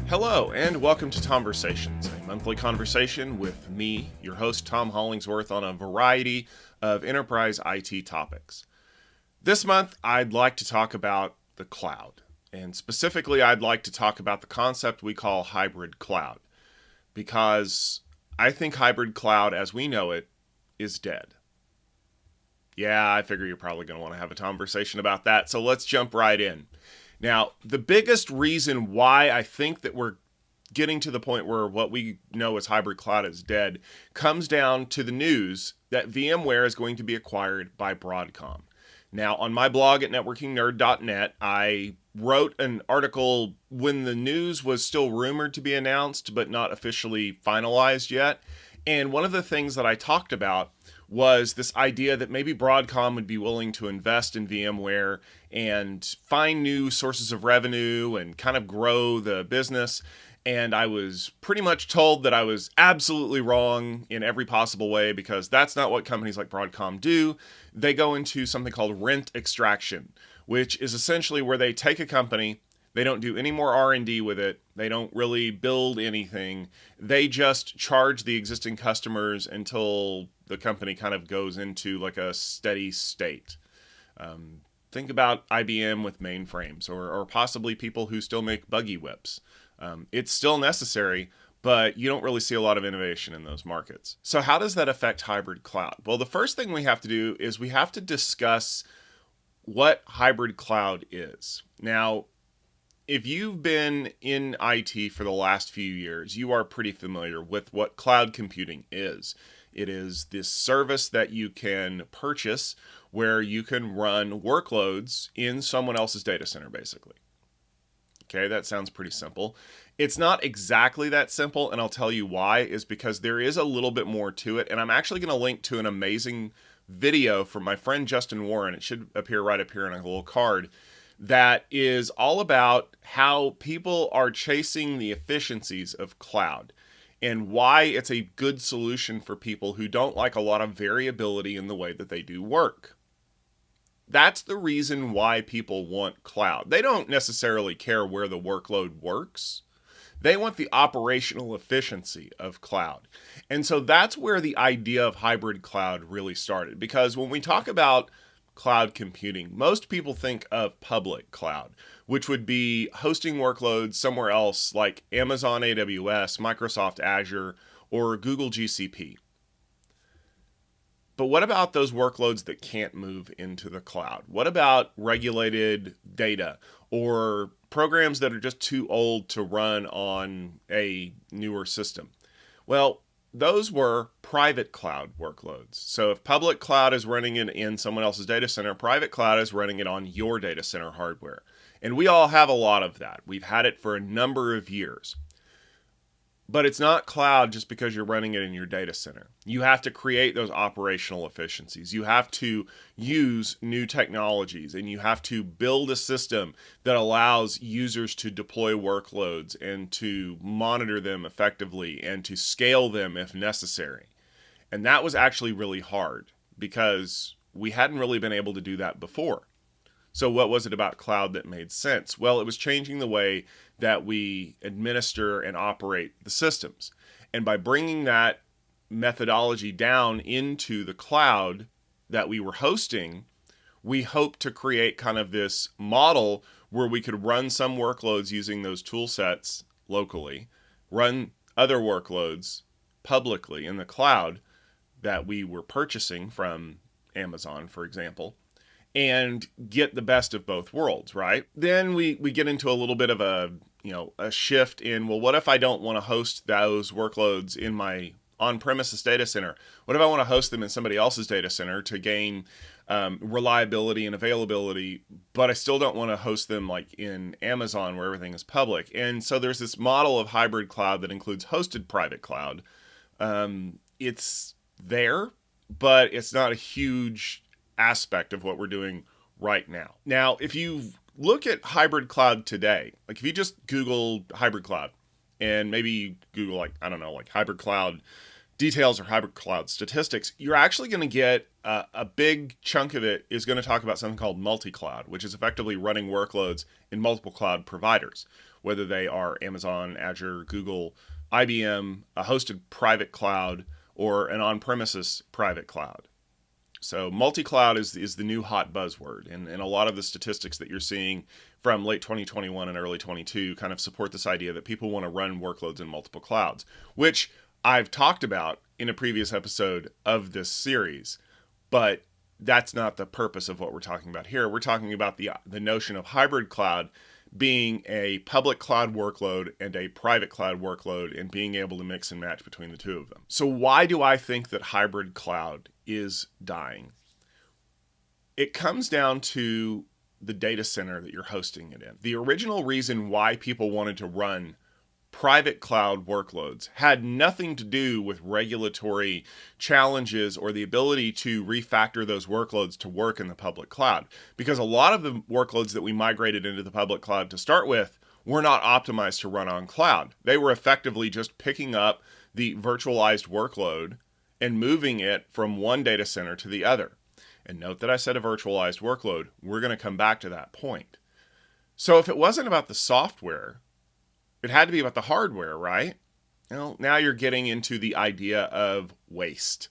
Hello, and welcome to Tomversations, a monthly conversation with me, your host, Tom Hollingsworth, on a variety of enterprise IT topics. This month, I'd like to talk about the cloud, and specifically, I'd like to talk about the concept we call hybrid cloud, because I think hybrid cloud, as we know it, is dead. Yeah, I figure you're probably going to want to have a conversation about that, so let's jump right in. Now, the biggest reason why I think that we're getting to the point where what we know as hybrid cloud is dead comes down to the news that VMware is going to be acquired by Broadcom. Now, on my blog at networkingnerd.net, I wrote an article when the news was still rumored to be announced, but not officially finalized yet. And one of the things that I talked about was this idea that maybe Broadcom would be willing to invest in VMware and find new sources of revenue and kind of grow the business. And I was pretty much told that I was absolutely wrong in every possible way because that's not what companies like Broadcom do. They go into something called rent extraction, which is essentially where they take a company, they don't do any more R&D with it, they don't really build anything, they just charge the existing customers until the company kind of goes into like a steady state. Think about IBM with mainframes or possibly people who still make buggy whips. It's still necessary, but you don't really see a lot of innovation in those markets. So how does that affect hybrid cloud? Well, the first thing we have to do is we have to discuss what hybrid cloud is. Now, if you've been in IT for the last few years, you are pretty familiar with what cloud computing is. It is this service that you can purchase where you can run workloads in someone else's data center, basically. Okay, that sounds pretty simple. It's not exactly that simple, and I'll tell you why, is because there is a little bit more to it, and I'm actually going to link to an amazing video from my friend Justin Warren. It should appear right up here on a little card that is all about how people are chasing the efficiencies of cloud and why it's a good solution for people who don't like a lot of variability in the way that they do work. That's the reason why people want cloud. They don't necessarily care where the workload works. They want the operational efficiency of cloud. And so that's where the idea of hybrid cloud really started. Because when we talk about cloud computing, most people think of public cloud, which would be hosting workloads somewhere else like Amazon AWS, Microsoft Azure, or Google GCP. But what about those workloads that can't move into the cloud? What about regulated data or programs that are just too old to run on a newer system? Well, those were private cloud workloads. So if public cloud is running it in someone else's data center, private cloud is running it on your data center hardware. And we all have a lot of that. We've had it for a number of years. But it's not cloud just because you're running it in your data center. You have to create those operational efficiencies. You have to use new technologies, and you have to build a system that allows users to deploy workloads and to monitor them effectively and to scale them if necessary. And that was actually really hard because we hadn't really been able to do that before. So what was it about cloud that made sense? Well, it was changing the way that we administer and operate the systems. And by bringing that methodology down into the cloud that we were hosting, we hoped to create kind of this model where we could run some workloads using those tool sets locally, run other workloads publicly in the cloud that we were purchasing from Amazon, for example, and get the best of both worlds, right? Then we get into a little bit of a shift in, well, what if I don't want to host those workloads in my on-premises data center? What if I want to host them in somebody else's data center to gain reliability and availability, but I still don't want to host them like in Amazon where everything is public? And so there's this model of hybrid cloud that includes hosted private cloud. It's there, but it's not a huge aspect of what we're doing right now. Now, if you look at hybrid cloud today, like if you just Google hybrid cloud and maybe Google like hybrid cloud details or hybrid cloud statistics, you're actually going to get a big chunk of it is going to talk about something called multi-cloud, which is effectively running workloads in multiple cloud providers, whether they are Amazon, Azure, Google, IBM, a hosted private cloud, or an on-premises private cloud. So multi-cloud is the new hot buzzword, and a lot of the statistics that you're seeing from late 2021 and early 22 kind of support this idea that people want to run workloads in multiple clouds, which I've talked about in a previous episode of this series, but that's not the purpose of what we're talking about here. We're talking about the notion of hybrid cloud being a public cloud workload and a private cloud workload and being able to mix and match between the two of them. So why do I think that hybrid cloud is dying? It comes down to the data center that you're hosting it in. The original reason why people wanted to run private cloud workloads had nothing to do with regulatory challenges or the ability to refactor those workloads to work in the public cloud. Because a lot of the workloads that we migrated into the public cloud to start with were not optimized to run on cloud. They were effectively just picking up the virtualized workload and moving it from one data center to the other. And note that I said a virtualized workload. We're going to come back to that point. So if it wasn't about the software, it had to be about the hardware, right? Well, now you're getting into the idea of waste.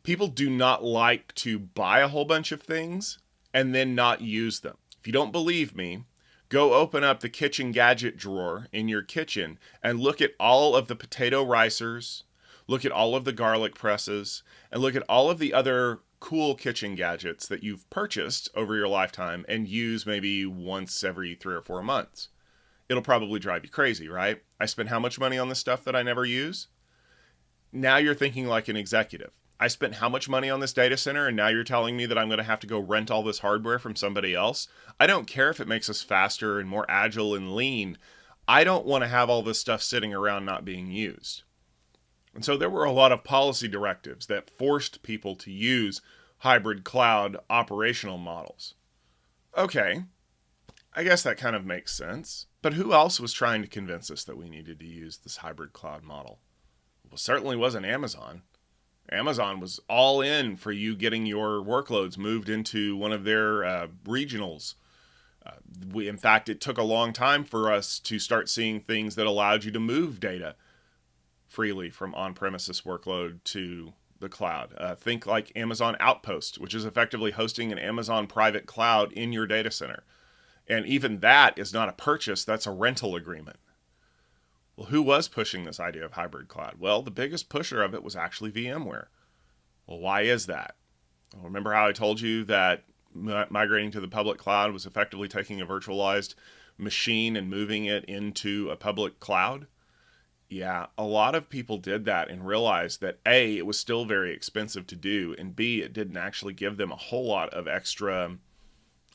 People do not like to buy a whole bunch of things and then not use them. If you don't believe me, go open up the kitchen gadget drawer in your kitchen and look at all of the potato ricers, look at all of the garlic presses, and look at all of the other cool kitchen gadgets that you've purchased over your lifetime and use maybe once every 3 or 4 months. It'll probably drive you crazy, right? I spent how much money on this stuff that I never use? Now you're thinking like an executive. I spent how much money on this data center, and now you're telling me that I'm going to have to go rent all this hardware from somebody else? I don't care if it makes us faster and more agile and lean. I don't want to have all this stuff sitting around not being used. And so there were a lot of policy directives that forced people to use hybrid cloud operational models. Okay, I guess that kind of makes sense. But who else was trying to convince us that we needed to use this hybrid cloud model? Well, certainly wasn't Amazon. Amazon was all in for you getting your workloads moved into one of their regionals. In fact, it took a long time for us to start seeing things that allowed you to move data freely from on-premises workload to the cloud. Think like Amazon Outpost, which is effectively hosting an Amazon private cloud in your data center. And even that is not a purchase, that's a rental agreement. Well, who was pushing this idea of hybrid cloud? Well, the biggest pusher of it was actually VMware. Well, why is that? Well, remember how I told you that migrating to the public cloud was effectively taking a virtualized machine and moving it into a public cloud? Yeah, a lot of people did that and realized that A, it was still very expensive to do, and B, it didn't actually give them a whole lot of extra,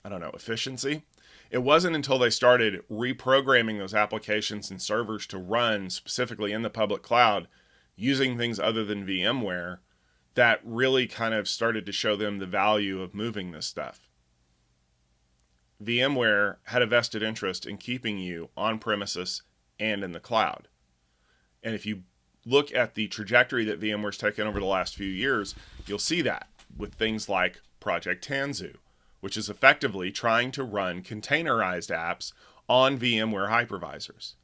efficiency. It wasn't until they started reprogramming those applications and servers to run specifically in the public cloud using things other than VMware that really kind of started to show them the value of moving this stuff. VMware had a vested interest in keeping you on premises and in the cloud. And if you look at the trajectory that VMware's taken over the last few years, you'll see that with things like Project Tanzu, which is effectively trying to run containerized apps on VMware hypervisors.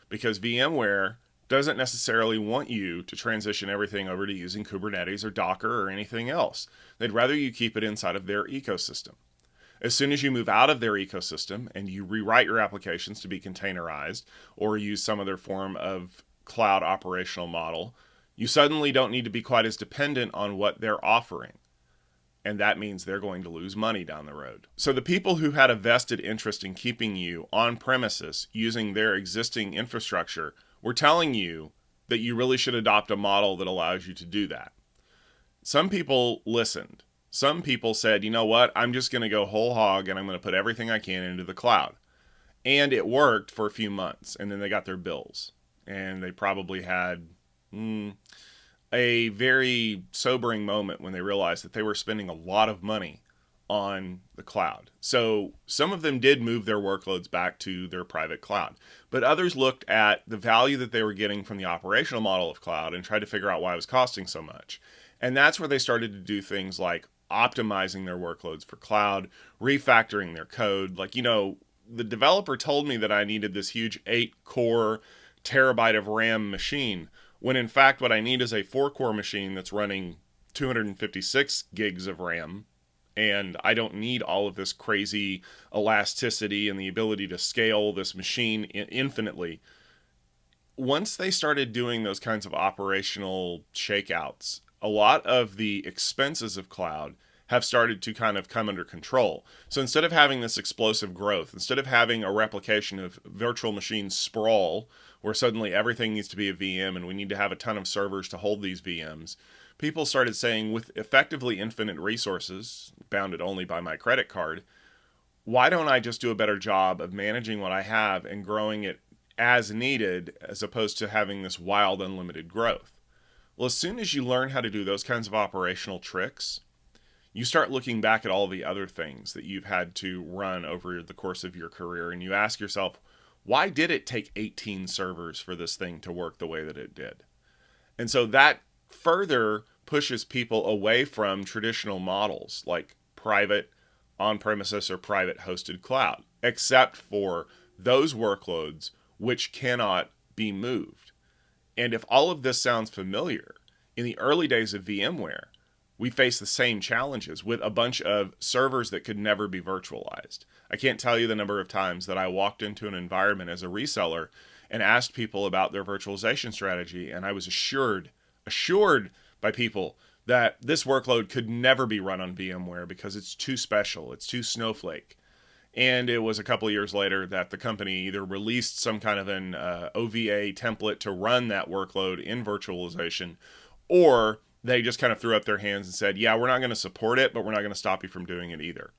Because VMware doesn't necessarily want you to transition everything over to using Kubernetes or Docker or anything else. They'd rather you keep it inside of their ecosystem. As soon as you move out of their ecosystem and you rewrite your applications to be containerized or use some other form of cloud operational model, you suddenly don't need to be quite as dependent on what they're offering. And that means they're going to lose money down the road. So the people who had a vested interest in keeping you on premises using their existing infrastructure were telling you that you really should adopt a model that allows you to do that. Some people listened. Some people said, you know what, I'm just going to go whole hog and I'm going to put everything I can into the cloud. And it worked for a few months, and then they got their bills. And they probably had a very sobering moment when they realized that they were spending a lot of money on the cloud. So some of them did move their workloads back to their private cloud, but others looked at the value that they were getting from the operational model of cloud and tried to figure out why it was costing so much. And that's where they started to do things like optimizing their workloads for cloud, refactoring their code. Like, the developer told me that I needed this huge 8-core terabyte of RAM machine, when in fact what I need is a 4-core machine that's running 256 gigs of RAM, and I don't need all of this crazy elasticity and the ability to scale this machine infinitely. Once they started doing those kinds of operational shakeouts, a lot of the expenses of cloud have started to kind of come under control. So instead of having this explosive growth, instead of having a replication of virtual machine sprawl, where suddenly everything needs to be a VM and we need to have a ton of servers to hold these VMs, people started saying, with effectively infinite resources, bounded only by my credit card, why don't I just do a better job of managing what I have and growing it as needed, as opposed to having this wild unlimited growth? Well, as soon as you learn how to do those kinds of operational tricks, you start looking back at all the other things that you've had to run over the course of your career, and you ask yourself, why did it take 18 servers for this thing to work the way that it did? And so that further pushes people away from traditional models like private on-premises or private hosted cloud, except for those workloads which cannot be moved. And if all of this sounds familiar, in the early days of VMware, we faced the same challenges with a bunch of servers that could never be virtualized. I can't tell you the number of times that I walked into an environment as a reseller and asked people about their virtualization strategy, and I was assured by people that this workload could never be run on VMware because it's too special, it's too snowflake. And it was a couple of years later that the company either released some kind of an OVA template to run that workload in virtualization, or they just kind of threw up their hands and said, yeah, we're not going to support it, but we're not going to stop you from doing it either.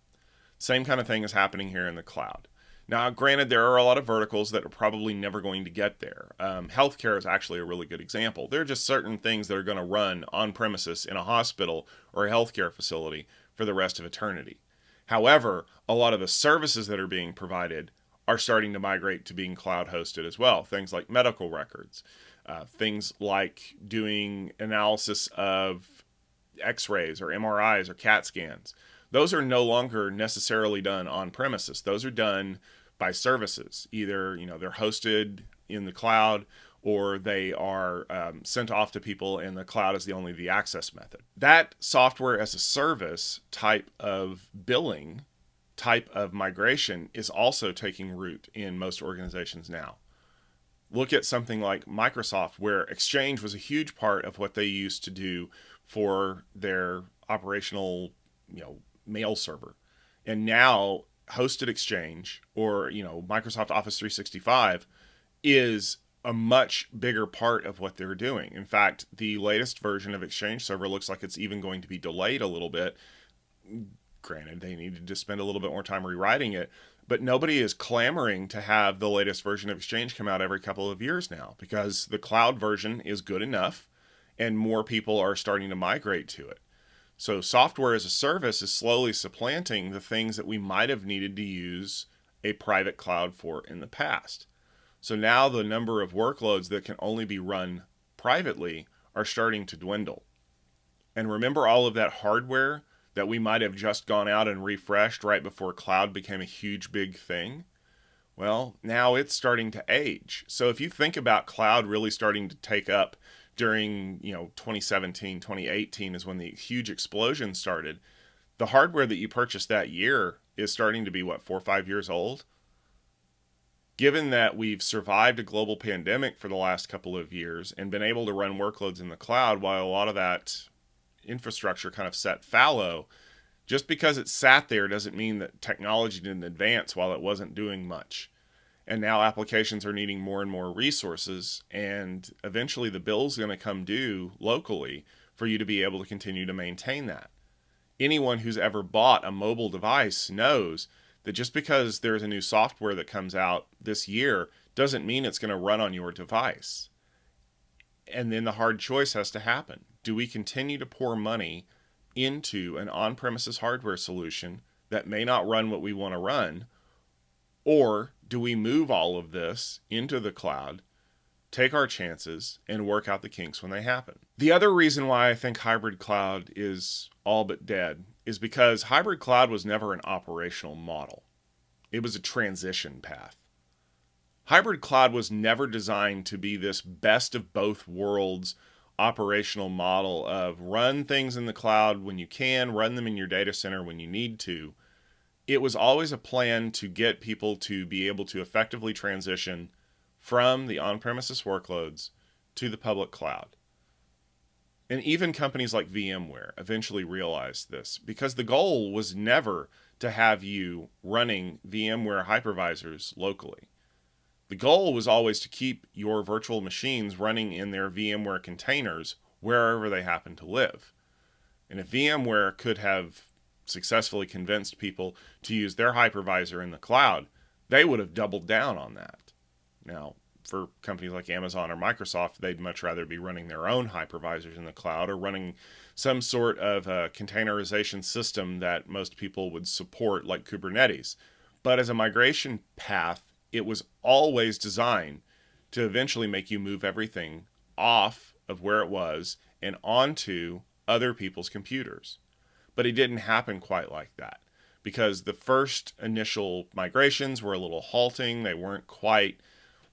Same kind of thing is happening here in the cloud. Now, granted, there are a lot of verticals that are probably never going to get there. Healthcare is actually a really good example. There are just certain things that are going to run on premises in a hospital or a healthcare facility for the rest of eternity. However, a lot of the services that are being provided are starting to migrate to being cloud hosted as well. Things like medical records, things like doing analysis of x-rays or MRIs or CAT scans. Those are no longer necessarily done on premises. Those are done by services. Either, they're hosted in the cloud, or they are sent off to people, and the cloud is the access method. That software as a service type of billing, type of migration is also taking root in most organizations now. Look at something like Microsoft, where Exchange was a huge part of what they used to do for their operational, mail server. And now hosted Exchange, or, Microsoft Office 365 is a much bigger part of what they're doing. In fact, the latest version of Exchange Server looks like it's even going to be delayed a little bit. Granted, they needed to spend a little bit more time rewriting it, but nobody is clamoring to have the latest version of Exchange come out every couple of years now, because the cloud version is good enough and more people are starting to migrate to it. So software as a service is slowly supplanting the things that we might have needed to use a private cloud for in the past. So now the number of workloads that can only be run privately are starting to dwindle. And remember all of that hardware that we might have just gone out and refreshed right before cloud became a huge big thing? Well, now it's starting to age. So if you think about cloud really starting to take up during 2017, 2018 is when the huge explosion started. The hardware that you purchased that year is starting to be 4 or 5 years old. Given that we've survived a global pandemic for the last couple of years and been able to run workloads in the cloud while a lot of that infrastructure kind of sat fallow, just because it sat there doesn't mean that technology didn't advance while it wasn't doing much. And now applications are needing more and more resources, and eventually the bill's going to come due locally for you to be able to continue to maintain that. Anyone who's ever bought a mobile device knows that just because there's a new software that comes out this year doesn't mean it's going to run on your device. And then the hard choice has to happen. Do we continue to pour money into an on-premises hardware solution that may not run what we want to run? Or do we move all of this into the cloud, take our chances, and work out the kinks when they happen? The other reason why I think hybrid cloud is all but dead is because hybrid cloud was never an operational model. It was a transition path. Hybrid cloud was never designed to be this best of both worlds operational model of run things in the cloud when you can, run them in your data center when you need to. It was always a plan to get people to be able to effectively transition from the on-premises workloads to the public cloud. And even companies like VMware eventually realized this, because the goal was never to have you running VMware hypervisors locally. The goal was always to keep your virtual machines running in their VMware containers wherever they happen to live. And if VMware could have successfully convinced people to use their hypervisor in the cloud, they would have doubled down on that. Now, for companies like Amazon or Microsoft, they'd much rather be running their own hypervisors in the cloud or running some sort of a containerization system that most people would support, like Kubernetes. But as a migration path, it was always designed to eventually make you move everything off of where it was and onto other people's computers. But it didn't happen quite like that, because the first initial migrations were a little halting. They weren't quite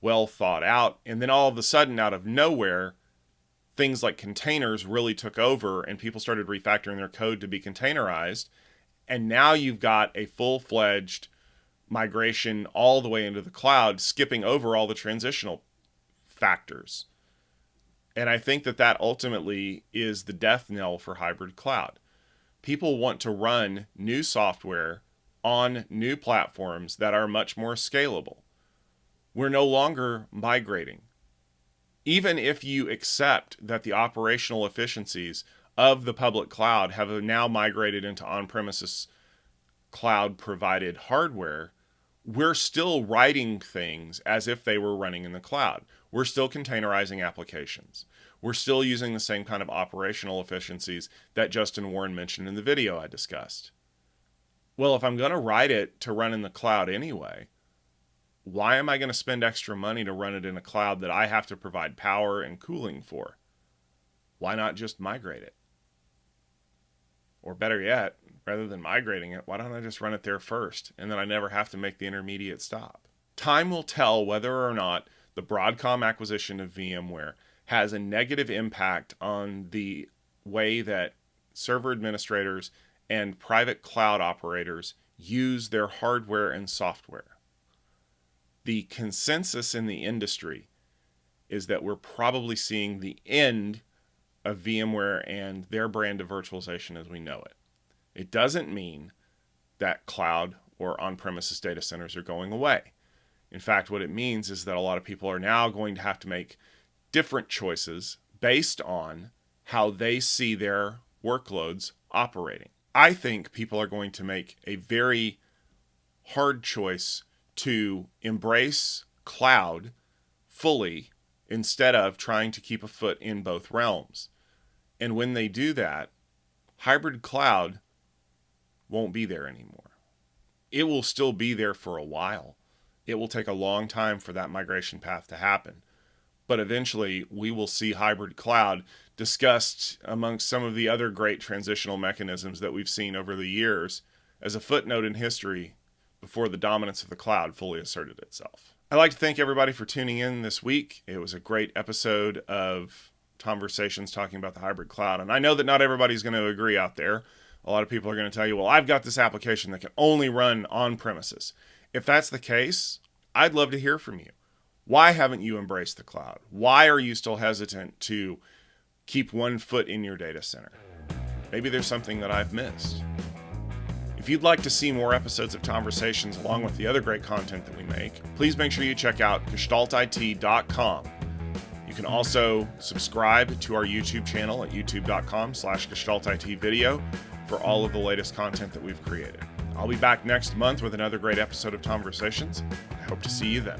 well thought out. And then all of a sudden, out of nowhere, things like containers really took over and people started refactoring their code to be containerized. And now you've got a full-fledged migration all the way into the cloud, skipping over all the transitional factors. And I think that that ultimately is the death knell for hybrid cloud. People want to run new software on new platforms that are much more scalable. We're no longer migrating. Even if you accept that the operational efficiencies of the public cloud have now migrated into on-premises cloud-provided hardware, we're still writing things as if they were running in the cloud. We're still containerizing applications. We're still using the same kind of operational efficiencies that Justin Warren mentioned in the video I discussed. Well, if I'm going to write it to run in the cloud anyway, why am I going to spend extra money to run it in a cloud that I have to provide power and cooling for? Why not just migrate it? Or better yet, rather than migrating it, why don't I just run it there first, and then I never have to make the intermediate stop? Time will tell whether or not the Broadcom acquisition of VMware has a negative impact on the way that server administrators and private cloud operators use their hardware and software. The consensus in the industry is that we're probably seeing the end of VMware and their brand of virtualization as we know it. It doesn't mean that cloud or on-premises data centers are going away. In fact, what it means is that a lot of people are now going to have to make different choices based on how they see their workloads operating. I think people are going to make a very hard choice to embrace cloud fully instead of trying to keep a foot in both realms. And when they do that, hybrid cloud won't be there anymore. It will still be there for a while. It will take a long time for that migration path to happen. But eventually, we will see hybrid cloud discussed amongst some of the other great transitional mechanisms that we've seen over the years as a footnote in history before the dominance of the cloud fully asserted itself. I'd like to thank everybody for tuning in this week. It was a great episode of Tomversations talking about the hybrid cloud. And I know that not everybody's going to agree out there. A lot of people are going to tell you, well, I've got this application that can only run on premises. If that's the case, I'd love to hear from you. Why haven't you embraced the cloud? Why are you still hesitant to keep one foot in your data center? Maybe there's something that I've missed. If you'd like to see more episodes of Tomversations along with the other great content that we make, please make sure you check out gestaltit.com. You can also subscribe to our YouTube channel at youtube.com/gestaltitvideo for all of the latest content that we've created. I'll be back next month with another great episode of Tomversations. I hope to see you then.